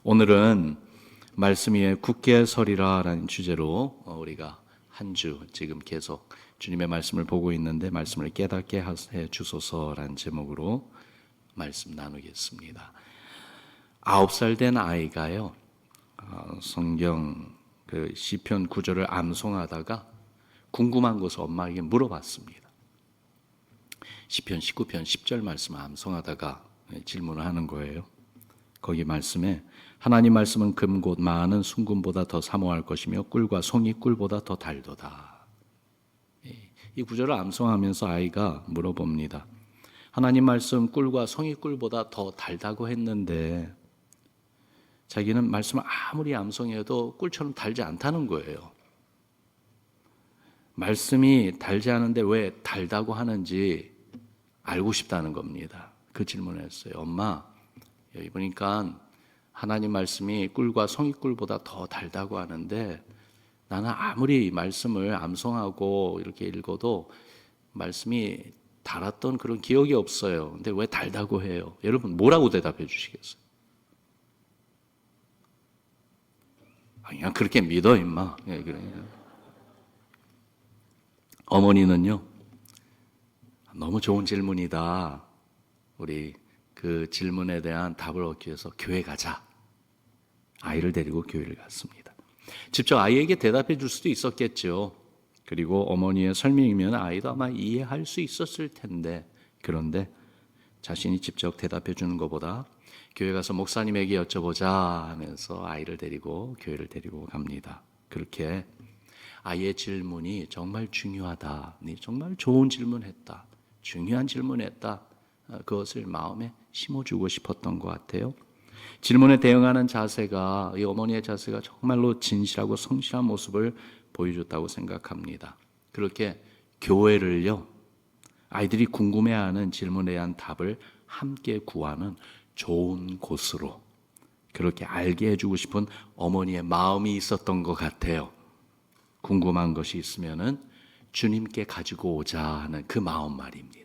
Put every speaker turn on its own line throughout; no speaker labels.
오늘은 말씀 위에 굳게 서리라 라는 주제로 우리가 한 주 지금 계속 주님의 말씀을 보고 있는데 말씀을 깨닫게 해 주소서라는 제목으로 말씀 나누겠습니다. 9살 된 아이가요, 성경 시편 구절을 암송하다가 궁금한 것을 엄마에게 물어봤습니다. 시편 19편 10절 말씀을 암송하다가 질문을 하는 거예요. 거기 말씀에 하나님 말씀은 금 곧 많은 순금보다 더 사모할 것이며 꿀과 송이 꿀보다 더 달도다. 이 구절을 암송하면서 아이가 물어봅니다. 하나님 말씀 꿀과 송이 꿀보다 더 달다고 했는데 자기는 말씀을 아무리 암송해도 꿀처럼 달지 않다는 거예요. 말씀이 달지 않은데 왜 달다고 하는지 알고 싶다는 겁니다. 그 질문을 했어요. 엄마, 여기 보니까 하나님 말씀이 꿀과 송이꿀보다 더 달다고 하는데 나는 아무리 말씀을 암송하고 이렇게 읽어도 말씀이 달았던 그런 기억이 없어요. 근데 왜 달다고 해요? 여러분 뭐라고 대답해 주시겠어요? 그냥 그렇게 믿어 임마. 어머니는요, 너무 좋은 질문이다. 우리 그 질문에 대한 답을 얻기 위해서 교회 가자. 아이를 데리고 교회를 갔습니다. 직접 아이에게 대답해 줄 수도 있었겠죠. 그리고 어머니의 설명이면 아이도 아마 이해할 수 있었을 텐데, 그런데 자신이 직접 대답해 주는 것보다 교회 가서 목사님에게 여쭤보자 하면서 아이를 데리고 교회를 데리고 갑니다. 그렇게 아이의 질문이 정말 중요하다, 정말 좋은 질문했다, 중요한 질문했다, 그것을 마음에 심어주고 싶었던 것 같아요. 질문에 대응하는 자세가, 이 어머니의 자세가 정말로 진실하고 성실한 모습을 보여줬다고 생각합니다. 그렇게 교회를요, 아이들이 궁금해하는 질문에 대한 답을 함께 구하는 좋은 곳으로, 그렇게 알게 해주고 싶은 어머니의 마음이 있었던 것 같아요. 궁금한 것이 있으면은 주님께 가지고 오자 하는 그 마음 말입니다.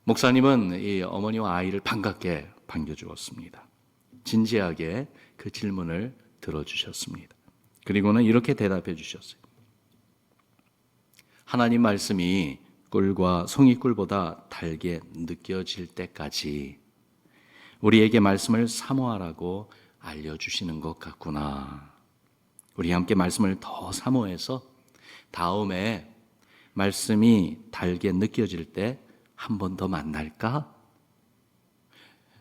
목사님은 이 어머니와 아이를 반갑게 반겨주었습니다. 진지하게 그 질문을 들어주셨습니다. 그리고는 이렇게 대답해 주셨어요. 하나님 말씀이 꿀과 송이꿀보다 달게 느껴질 때까지 우리에게 말씀을 사모하라고 알려주시는 것 같구나. 우리 함께 말씀을 더 사모해서 다음에 말씀이 달게 느껴질 때 한 번 더 만날까?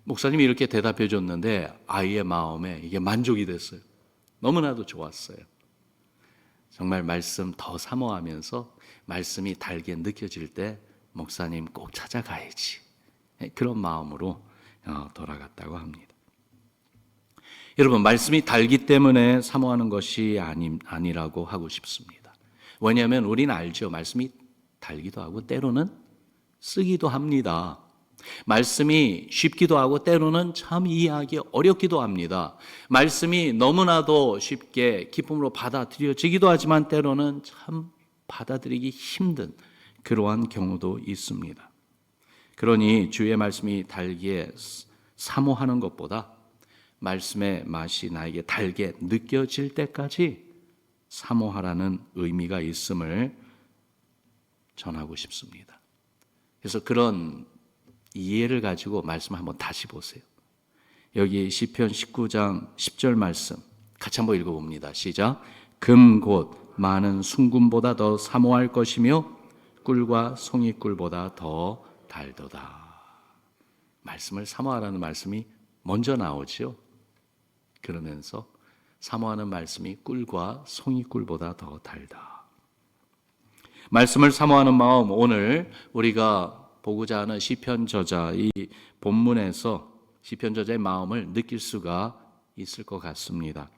목사님이 이렇게 대답해 줬는데 아이의 마음에 이게 만족이 됐어요. 너무나도 좋았어요. 정말 말씀 더 사모하면서 말씀이 달게 느껴질 때 목사님 꼭 찾아가야지. 그런 마음으로 돌아갔다고 합니다. 여러분, 말씀이 달기 때문에 사모하는 것이 아니라고 하고 싶습니다. 왜냐하면 우리는 알죠. 말씀이 달기도 하고 때로는 쓰기도 합니다. 말씀이 쉽기도 하고 때로는 참 이해하기 어렵기도 합니다. 말씀이 너무나도 쉽게 기쁨으로 받아들여지기도 하지만 때로는 참 받아들이기 힘든 그러한 경우도 있습니다. 그러니 주의 말씀이 달기에 사모하는 것보다 말씀의 맛이 나에게 달게 느껴질 때까지 사모하라는 의미가 있음을 전하고 싶습니다. 그래서 그런 이해를 가지고 말씀을 한번 다시 보세요. 여기 시편 19장 10절 말씀 같이 한번 읽어봅니다. 시작. 금 곧 많은 순금보다 더 사모할 것이며 꿀과 송이꿀보다 더 달도다. 말씀을 사모하라는 말씀이 먼저 나오죠. 그러면서 사모하는 말씀이 꿀과 송이꿀보다 더 달다. 말씀을 사모하는 마음, 오늘 우리가 보고자 하는 시편 저자 이 본문에서 시편 저자의 마음을 느낄 수가 있을 것 같습니다.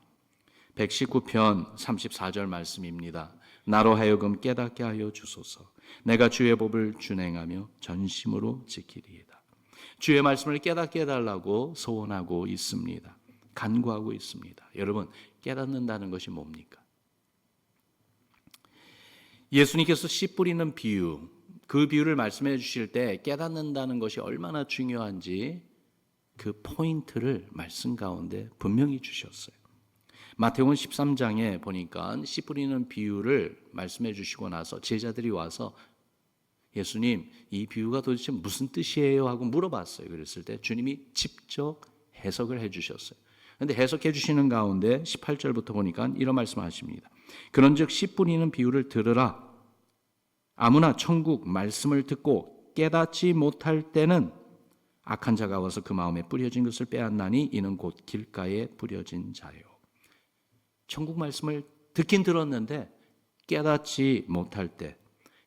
119편 34절 말씀입니다. 나로 하여금 깨닫게 하여 주소서. 내가 주의 법을 준행하며 전심으로 지키리이다. 주의 말씀을 깨닫게 해달라고 소원하고 있습니다. 간구하고 있습니다. 여러분, 깨닫는다는 것이 뭡니까? 예수님께서 씨 뿌리는 비유, 그 비유를 말씀해 주실 때 깨닫는다는 것이 얼마나 중요한지 그 포인트를 말씀 가운데 분명히 주셨어요. 마태복음 13장에 보니까 씨 뿌리는 비유를 말씀해 주시고 나서 제자들이 와서 예수님, 이 비유가 도대체 무슨 뜻이에요? 하고 물어봤어요. 그랬을 때 주님이 직접 해석을 해 주셨어요. 그런데 해석해 주시는 가운데 18절부터 보니까 이런 말씀하십니다. 그런즉 씨 뿌리는 비유를 들으라. 아무나 천국 말씀을 듣고 깨닫지 못할 때는 악한 자가 와서 그 마음에 뿌려진 것을 빼앗나니 이는 곧 길가에 뿌려진 자요. 천국 말씀을 듣긴 들었는데 깨닫지 못할 때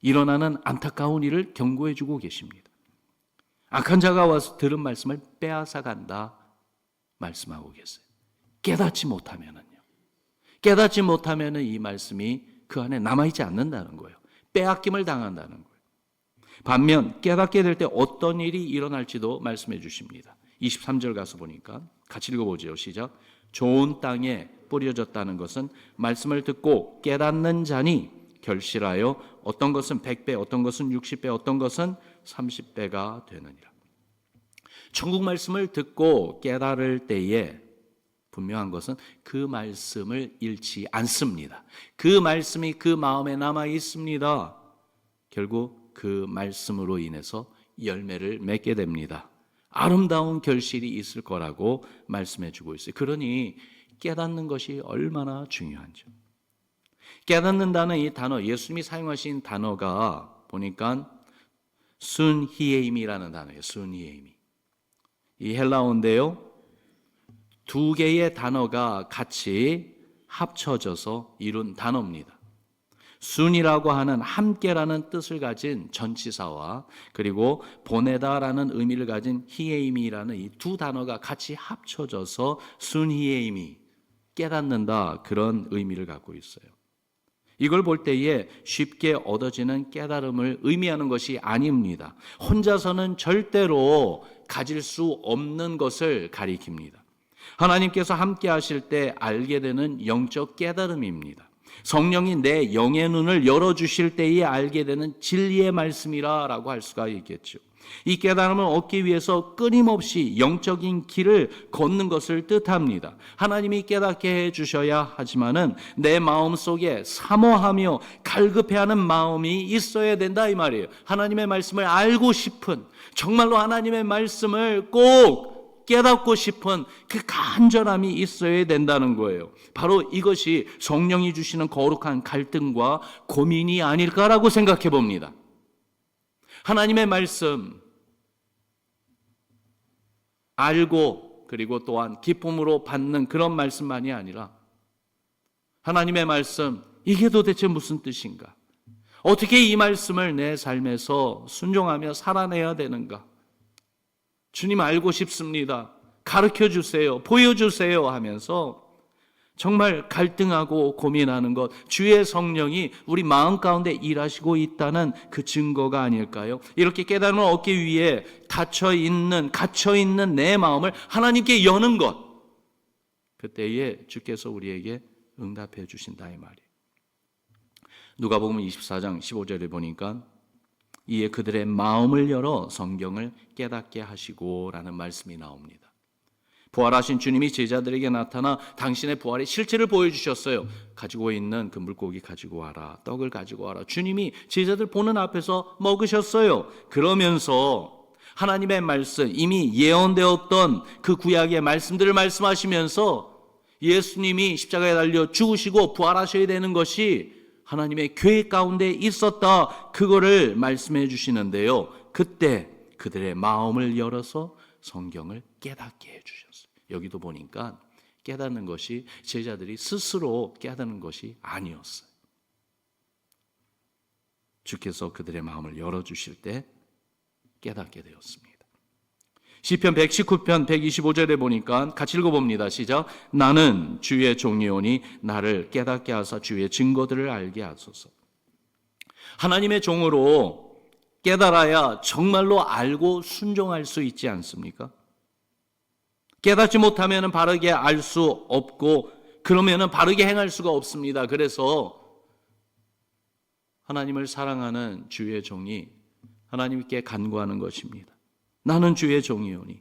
일어나는 안타까운 일을 경고해 주고 계십니다. 악한 자가 와서 들은 말씀을 빼앗아 간다 말씀하고 계세요. 깨닫지 못하면은요. 깨닫지 못하면은 이 말씀이 그 안에 남아있지 않는다는 거예요. 빼앗김을 당한다는 거예요. 반면 깨닫게 될 때 어떤 일이 일어날지도 말씀해 주십니다. 23절 가서 보니까 같이 읽어보죠. 시작. 좋은 땅에 뿌려졌다는 것은 말씀을 듣고 깨닫는 자니 결실하여 어떤 것은 100배, 어떤 것은 60배, 어떤 것은 30배가 되느니라. 천국 말씀을 듣고 깨달을 때에 분명한 것은 그 말씀을 잃지 않습니다. 그 말씀이 그 마음에 남아 있습니다. 결국 그 말씀으로 인해서 열매를 맺게 됩니다. 아름다운 결실이 있을 거라고 말씀해 주고 있어요. 그러니 깨닫는 것이 얼마나 중요한지. 깨닫는다는 이 단어, 예수님이 사용하신 단어가 보니까 순히에임이라는 단어예요. 순히에임이. 이 헬라어인데요. 두 개의 단어가 같이 합쳐져서 이룬 단어입니다. 순이라고 하는 함께라는 뜻을 가진 전치사와 그리고 보내다라는 의미를 가진 히에임이라는 이 두 단어가 같이 합쳐져서 순히에임이 깨닫는다 그런 의미를 갖고 있어요. 이걸 볼 때에 쉽게 얻어지는 깨달음을 의미하는 것이 아닙니다. 혼자서는 절대로 가질 수 없는 것을 가리킵니다. 하나님께서 함께 하실 때 알게 되는 영적 깨달음입니다. 성령이 내 영의 눈을 열어주실 때에 알게 되는 진리의 말씀이라고 할 수가 있겠죠. 이 깨달음을 얻기 위해서 끊임없이 영적인 길을 걷는 것을 뜻합니다. 하나님이 깨닫게 해주셔야 하지만은 내 마음속에 사모하며 갈급해하는 마음이 있어야 된다 이 말이에요. 하나님의 말씀을 알고 싶은, 정말로 하나님의 말씀을 꼭 깨닫고 싶은 그 간절함이 있어야 된다는 거예요. 바로 이것이 성령이 주시는 거룩한 갈등과 고민이 아닐까라고 생각해 봅니다. 하나님의 말씀 알고 그리고 또한 기쁨으로 받는 그런 말씀만이 아니라 하나님의 말씀, 이게 도대체 무슨 뜻인가? 어떻게 이 말씀을 내 삶에서 순종하며 살아내야 되는가? 주님 알고 싶습니다. 가르쳐 주세요. 보여주세요 하면서 정말 갈등하고 고민하는 것, 주의 성령이 우리 마음 가운데 일하시고 있다는 그 증거가 아닐까요? 이렇게 깨달음을 얻기 위해 갇혀있는 내 마음을 하나님께 여는 것, 그때에 주께서 우리에게 응답해 주신다 이 말이에요. 누가복음 24장 15절에 보니까 이에 그들의 마음을 열어 성경을 깨닫게 하시고 라는 말씀이 나옵니다. 부활하신 주님이 제자들에게 나타나 당신의 부활의 실체를 보여주셨어요. 가지고 있는 그 물고기 가지고 와라, 떡을 가지고 와라. 주님이 제자들 보는 앞에서 먹으셨어요. 그러면서 하나님의 말씀, 이미 예언되었던 그 구약의 말씀들을 말씀하시면서 예수님이 십자가에 달려 죽으시고 부활하셔야 되는 것이 하나님의 계획 가운데 있었다, 그거를 말씀해 주시는데요. 그때 그들의 마음을 열어서 성경을 깨닫게 해주셨어요. 여기도 보니까 깨닫는 것이 제자들이 스스로 깨닫는 것이 아니었어요. 주께서 그들의 마음을 열어주실 때 깨닫게 되었습니다. 시편 119편 125절에 보니까 같이 읽어봅니다. 시작. 나는 주의 종이오니 나를 깨닫게 하사 주의 증거들을 알게 하소서. 하나님의 종으로 깨달아야 정말로 알고 순종할 수 있지 않습니까? 깨닫지 못하면 바르게 알 수 없고 그러면 바르게 행할 수가 없습니다. 그래서 하나님을 사랑하는 주의 종이 하나님께 간구하는 것입니다. 나는 주의 종이오니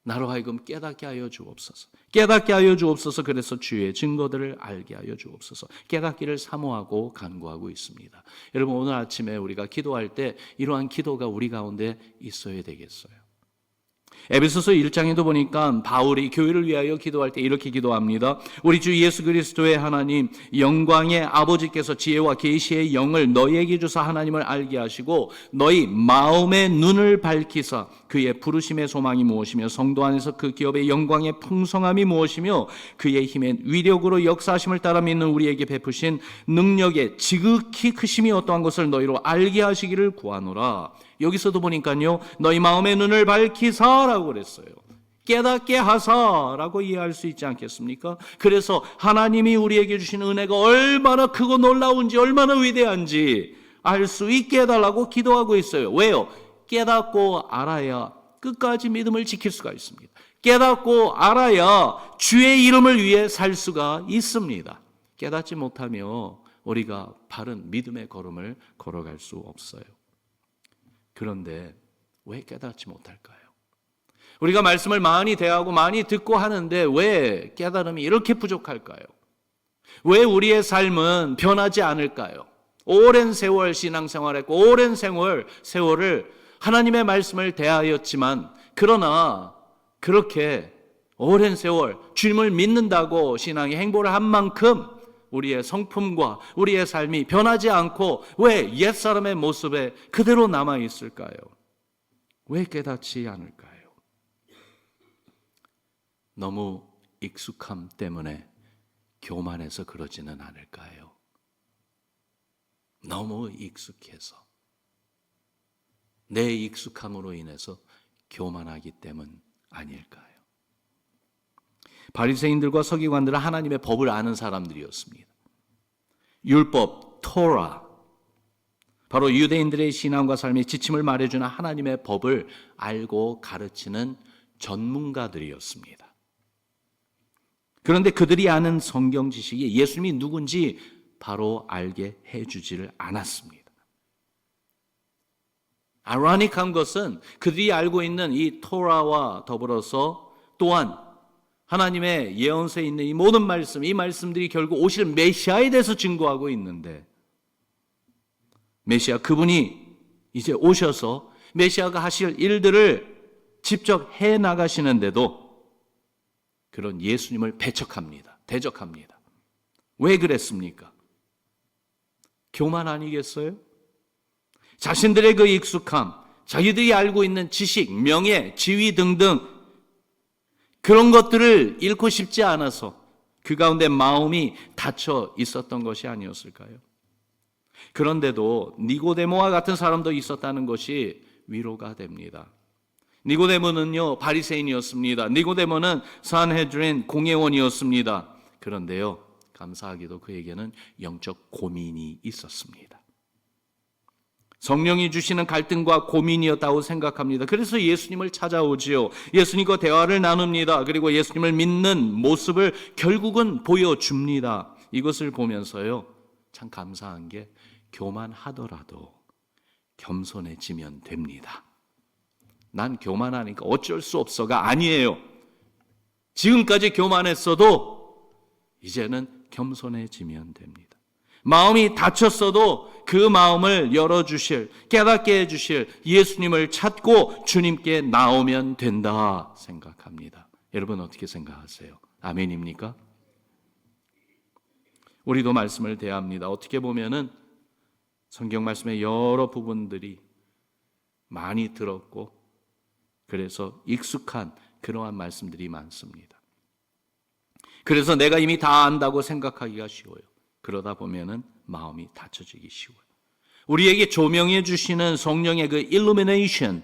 나로 하여금 깨닫게 하여 주옵소서. 깨닫게 하여 주옵소서. 그래서 주의 증거들을 알게 하여 주옵소서. 깨닫기를 사모하고 간구하고 있습니다. 여러분, 오늘 아침에 우리가 기도할 때 이러한 기도가 우리 가운데 있어야 되겠어요. 에베소서 1장에도 보니까 바울이 교회를 위하여 기도할 때 이렇게 기도합니다. 우리 주 예수 그리스도의 하나님, 영광의 아버지께서 지혜와 계시의 영을 너희에게 주사 하나님을 알게 하시고 너희 마음의 눈을 밝히사 그의 부르심의 소망이 무엇이며 성도 안에서 그 기업의 영광의 풍성함이 무엇이며 그의 힘의 위력으로 역사하심을 따라 믿는 우리에게 베푸신 능력의 지극히 크심이 어떠한 것을 너희로 알게 하시기를 구하노라. 여기서도 보니까요, 너희 마음의 눈을 밝히사라고 그랬어요. 깨닫게 하사라고 이해할 수 있지 않겠습니까? 그래서 하나님이 우리에게 주신 은혜가 얼마나 크고 놀라운지, 얼마나 위대한지 알 수 있게 해달라고 기도하고 있어요. 왜요? 깨닫고 알아야 끝까지 믿음을 지킬 수가 있습니다. 깨닫고 알아야 주의 이름을 위해 살 수가 있습니다. 깨닫지 못하며 우리가 바른 믿음의 걸음을 걸어갈 수 없어요. 그런데 왜 깨닫지 못할까요? 우리가 말씀을 많이 대하고 많이 듣고 하는데 왜 깨달음이 이렇게 부족할까요? 왜 우리의 삶은 변하지 않을까요? 오랜 세월 신앙생활했고 오랜 세월을 하나님의 말씀을 대하였지만 그러나 그렇게 오랜 세월 주님을 믿는다고 신앙의 행보를 한 만큼 우리의 성품과 우리의 삶이 변하지 않고 왜 옛사람의 모습에 그대로 남아있을까요? 왜 깨닫지 않을까요? 너무 익숙함 때문에 교만해서 그러지는 않을까요? 너무 익숙해서 내 익숙함으로 인해서 교만하기 때문 아닐까요? 바리새인들과 서기관들은 하나님의 법을 아는 사람들이었습니다. 율법, 토라, 바로 유대인들의 신앙과 삶의 지침을 말해주는 하나님의 법을 알고 가르치는 전문가들이었습니다. 그런데 그들이 아는 성경 지식이 예수님이 누군지 바로 알게 해주지를 않았습니다. 아이러니컬한 것은 그들이 알고 있는 이 토라와 더불어서 또한 하나님의 예언서에 있는 이 모든 말씀, 이 말씀들이 결국 오실 메시아에 대해서 증거하고 있는데 메시아 그분이 이제 오셔서 메시아가 하실 일들을 직접 해 나가시는데도 그런 예수님을 배척합니다. 대적합니다. 왜 그랬습니까? 교만 아니겠어요? 자신들의 그 익숙함, 자기들이 알고 있는 지식, 명예, 지위 등등 그런 것들을 잃고 싶지 않아서 그 가운데 마음이 닫혀 있었던 것이 아니었을까요? 그런데도 니고데모와 같은 사람도 있었다는 것이 위로가 됩니다. 니고데모는요 바리새인이었습니다. 니고데모는 산헤드린 공회원이었습니다. 그런데요 감사하게도 그에게는 영적 고민이 있었습니다. 성령이 주시는 갈등과 고민이었다고 생각합니다. 그래서 예수님을 찾아오지요. 예수님과 대화를 나눕니다. 그리고 예수님을 믿는 모습을 결국은 보여줍니다. 이것을 보면서요 참 감사한 게 교만하더라도 겸손해지면 됩니다. 난 교만하니까 어쩔 수 없어가 아니에요. 지금까지 교만했어도 이제는 겸손해지면 됩니다. 마음이 닫혔어도 그 마음을 열어주실, 깨닫게 해주실 예수님을 찾고 주님께 나오면 된다 생각합니다. 여러분 어떻게 생각하세요? 아멘입니까? 우리도 말씀을 대합니다. 어떻게 보면은 성경 말씀의 여러 부분들이 많이 들었고 그래서 익숙한 그러한 말씀들이 많습니다. 그래서 내가 이미 다 안다고 생각하기가 쉬워요. 그러다 보면은 마음이 닫혀지기 쉬워요. 우리에게 조명해 주시는 성령의 그 illumination,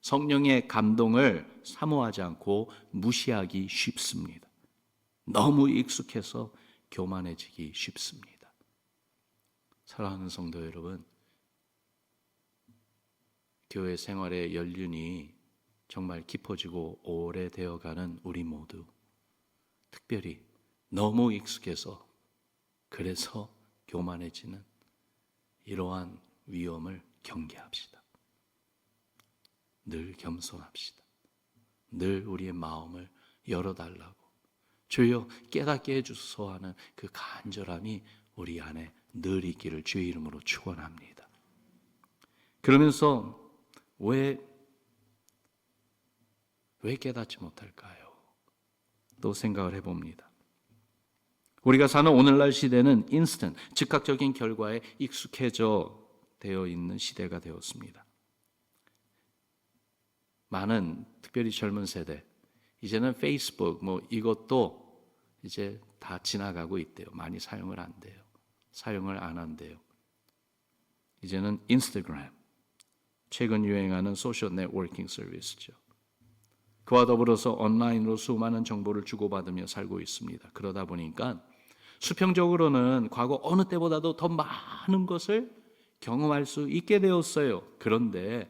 성령의 감동을 사모하지 않고 무시하기 쉽습니다. 너무 익숙해서 교만해지기 쉽습니다. 사랑하는 성도 여러분, 교회 생활의 연륜이 정말 깊어지고 오래되어가는 우리 모두, 특별히 너무 익숙해서 그래서 교만해지는 이러한 위험을 경계합시다. 늘 겸손합시다. 늘 우리의 마음을 열어달라고, 주여 깨닫게 해주소서 하는 그 간절함이 우리 안에 늘 있기를 주의 이름으로 축원합니다. 그러면서 왜 깨닫지 못할까요? 또 생각을 해봅니다. 우리가 사는 오늘날 시대는 인스턴트, 즉각적인 결과에 익숙해져 되어 있는 시대가 되었습니다. 많은 특별히 젊은 세대, 이제는 페이스북 이것도 이제 다 지나가고 있대요. 많이 사용을 안 돼요. 사용을 안 한대요. 이제는 인스타그램, 최근 유행하는 소셜 네트워킹 서비스죠. 그와 더불어서 온라인으로 수많은 정보를 주고받으며 살고 있습니다. 그러다 보니까 수평적으로는 과거 어느 때보다도 더 많은 것을 경험할 수 있게 되었어요. 그런데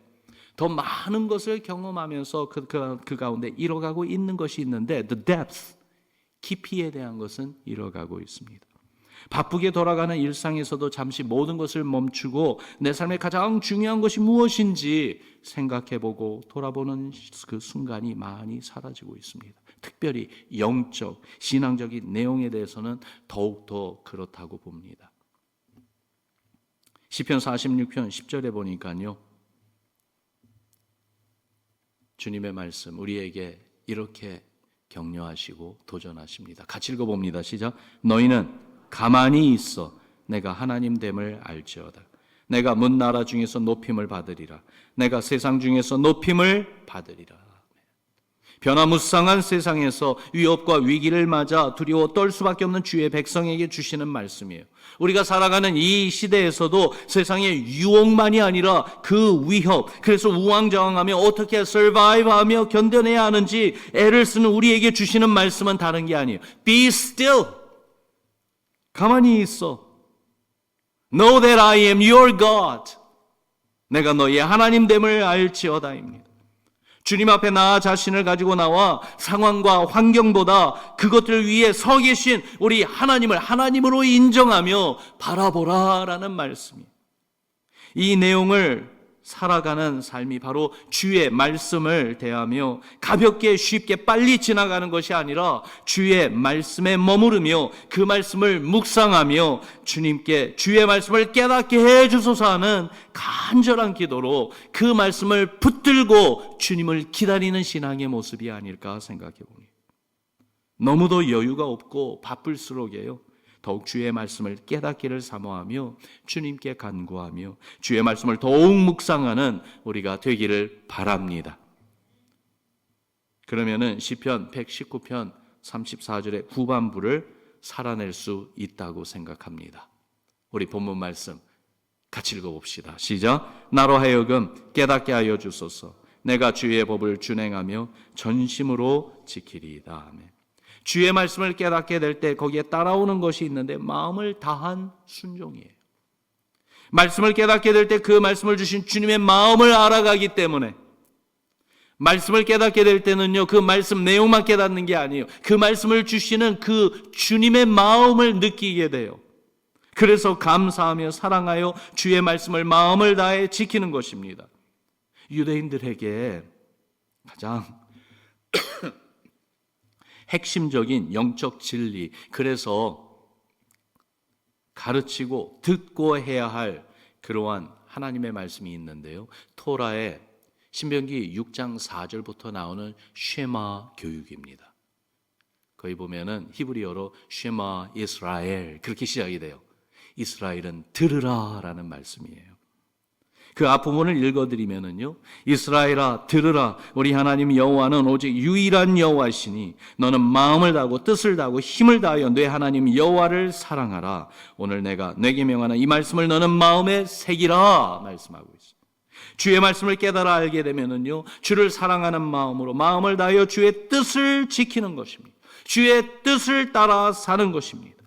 더 많은 것을 경험하면서 그 가운데 잃어가고 있는 것이 있는데 the depth, 깊이에 대한 것은 잃어가고 있습니다. 바쁘게 돌아가는 일상에서도 잠시 모든 것을 멈추고 내 삶의 가장 중요한 것이 무엇인지 생각해보고 돌아보는 그 순간이 많이 사라지고 있습니다. 특별히 영적, 신앙적인 내용에 대해서는 더욱더 그렇다고 봅니다. 시편 46편 10절에 보니까요, 주님의 말씀 우리에게 이렇게 격려하시고 도전하십니다. 같이 읽어봅니다. 시작. 너희는 가만히 있어 내가 하나님됨을 알지어다. 내가 문 나라 중에서 높임을 받으리라. 내가 세상 중에서 높임을 받으리라. 변화무쌍한 세상에서 위협과 위기를 맞아 두려워 떨 수밖에 없는 주의 백성에게 주시는 말씀이에요. 우리가 살아가는 이 시대에서도 세상의 유혹만이 아니라 그 위협, 그래서 우왕좌왕하며 어떻게 서바이브하며 견뎌내야 하는지 애를 쓰는 우리에게 주시는 말씀은 다른 게 아니에요. Be still. 가만히 있어. Know that I am your God. 내가 너희의 하나님됨을 알지어다입니다. 주님 앞에 나 자신을 가지고 나와 상황과 환경보다 그것들을 위해 서 계신 우리 하나님을 하나님으로 인정하며 바라보라라는 말씀이에요. 이 내용을 살아가는 삶이 바로 주의 말씀을 대하며 가볍게 쉽게 빨리 지나가는 것이 아니라 주의 말씀에 머무르며 그 말씀을 묵상하며 주님께 주의 말씀을 깨닫게 해주소서 하는 간절한 기도로 그 말씀을 붙들고 주님을 기다리는 신앙의 모습이 아닐까 생각해 봅니다. 너무도 여유가 없고 바쁠수록에요, 더욱 주의 말씀을 깨닫기를 사모하며 주님께 간구하며 주의 말씀을 더욱 묵상하는 우리가 되기를 바랍니다. 그러면은 시편 119편 34절의 후반부를 살아낼 수 있다고 생각합니다. 우리 본문 말씀 같이 읽어봅시다. 시작. 나로 하여금 깨닫게 하여 주소서. 내가 주의 법을 준행하며 전심으로 지키리이다. 아멘. 주의 말씀을 깨닫게 될 때 거기에 따라오는 것이 있는데 마음을 다한 순종이에요. 말씀을 깨닫게 될 때 그 말씀을 주신 주님의 마음을 알아가기 때문에, 말씀을 깨닫게 될 때는요, 그 말씀 내용만 깨닫는 게 아니에요. 그 말씀을 주시는 그 주님의 마음을 느끼게 돼요. 그래서 감사하며 사랑하여 주의 말씀을 마음을 다해 지키는 것입니다. 유대인들에게 가장 핵심적인 영적 진리, 그래서 가르치고 듣고 해야 할 그러한 하나님의 말씀이 있는데요, 토라의 신명기 6장 4절부터 나오는 쉐마 교육입니다. 거기 보면은 히브리어로 쉐마 이스라엘 그렇게 시작이 돼요. 이스라엘은 들으라 라는 말씀이에요. 그 앞부분을 읽어드리면은요, 이스라엘아 들으라, 우리 하나님 여호와는 오직 유일한 여호와시니 너는 마음을 다하고 뜻을 다하고 힘을 다하여 내 하나님 여호와를 사랑하라. 오늘 내가 내게 명하는 이 말씀을 너는 마음에 새기라 말씀하고 있어요. 주의 말씀을 깨달아 알게 되면은요, 주를 사랑하는 마음으로 마음을 다하여 주의 뜻을 지키는 것입니다. 주의 뜻을 따라 사는 것입니다.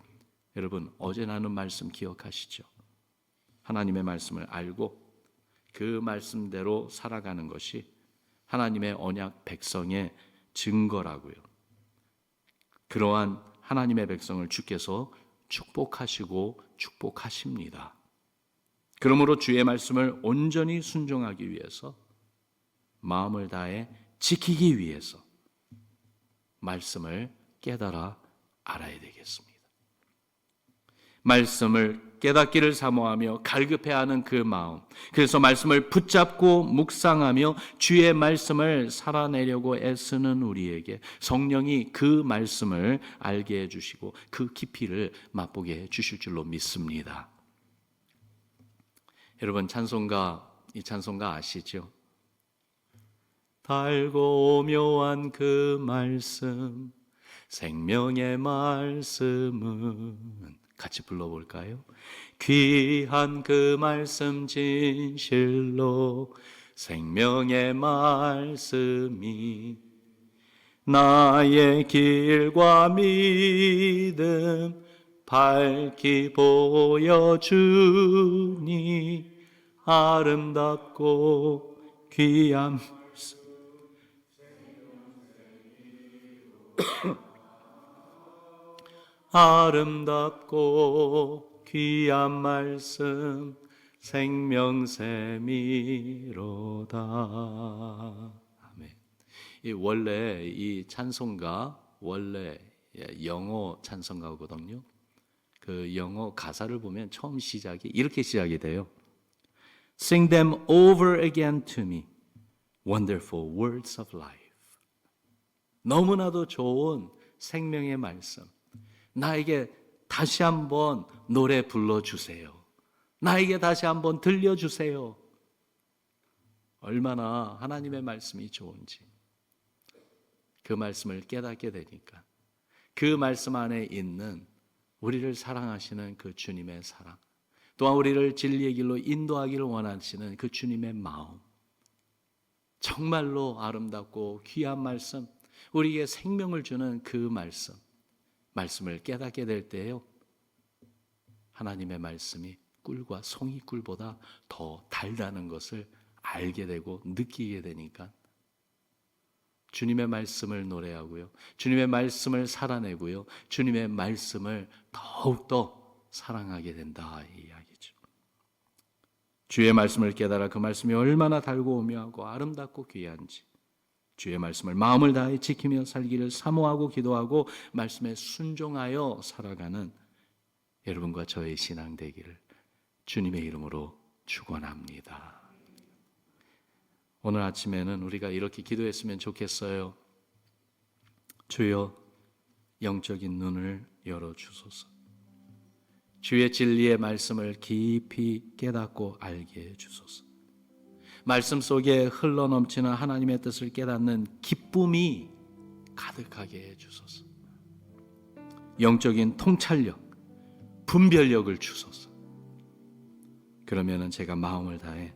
여러분, 어제 나눈 말씀 기억하시죠? 하나님의 말씀을 알고 그 말씀대로 살아가는 것이 하나님의 언약 백성의 증거라고요. 그러한 하나님의 백성을 주께서 축복하시고 축복하십니다. 그러므로 주의 말씀을 온전히 순종하기 위해서 마음을 다해 지키기 위해서 말씀을 깨달아 알아야 되겠습니다. 말씀을 깨닫기를 사모하며 갈급해하는 그 마음, 그래서 말씀을 붙잡고 묵상하며 주의 말씀을 살아내려고 애쓰는 우리에게 성령이 그 말씀을 알게 해주시고 그 깊이를 맛보게 해주실 줄로 믿습니다. 여러분, 이 찬송가 아시죠? 달고 묘한 그 말씀, 생명의 말씀은, 같이 불러볼까요? 귀한 그 말씀 진실로 생명의 말씀이 나의 길과 믿음 밝히 보여주니 아름답고 귀한 말씀 아름답고 귀한 말씀 생명샘이로다. 아멘. 원래 이 찬송가 원래 영어 찬송가거든요. 그 영어 가사를 보면 처음 시작이 이렇게 시작이 돼요. Sing them over again to me, wonderful words of life. 너무나도 좋은 생명의 말씀. 나에게 다시 한번 노래 불러주세요. 나에게 다시 한번 들려주세요. 얼마나 하나님의 말씀이 좋은지 그 말씀을 깨닫게 되니까 그 말씀 안에 있는 우리를 사랑하시는 그 주님의 사랑, 또한 우리를 진리의 길로 인도하기를 원하시는 그 주님의 마음, 정말로 아름답고 귀한 말씀, 우리에게 생명을 주는 그 말씀을 깨닫게 될 때에요, 하나님의 말씀이 꿀과 송이꿀보다 더 달다는 것을 알게 되고 느끼게 되니까 주님의 말씀을 노래하고요, 주님의 말씀을 살아내고요, 주님의 말씀을 더욱더 사랑하게 된다, 이 이야기죠. 주의 말씀을 깨달아 그 말씀이 얼마나 달고 오묘하고 아름답고 귀한지 주의 말씀을 마음을 다해 지키며 살기를 사모하고 기도하고 말씀에 순종하여 살아가는 여러분과 저의 신앙 되기를 주님의 이름으로 축원합니다. 오늘 아침에는 우리가 이렇게 기도했으면 좋겠어요. 주여, 영적인 눈을 열어주소서. 주의 진리의 말씀을 깊이 깨닫고 알게 해주소서. 말씀 속에 흘러넘치는 하나님의 뜻을 깨닫는 기쁨이 가득하게 해주소서. 영적인 통찰력, 분별력을 주소서. 그러면은 제가 마음을 다해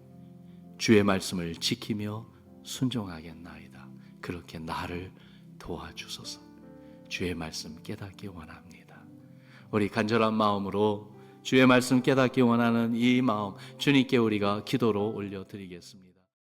주의 말씀을 지키며 순종하겠나이다. 그렇게 나를 도와주소서. 주의 말씀 깨닫기 원합니다. 우리 간절한 마음으로 주의 말씀 깨닫기 원하는 이 마음 주님께 우리가 기도로 올려드리겠습니다.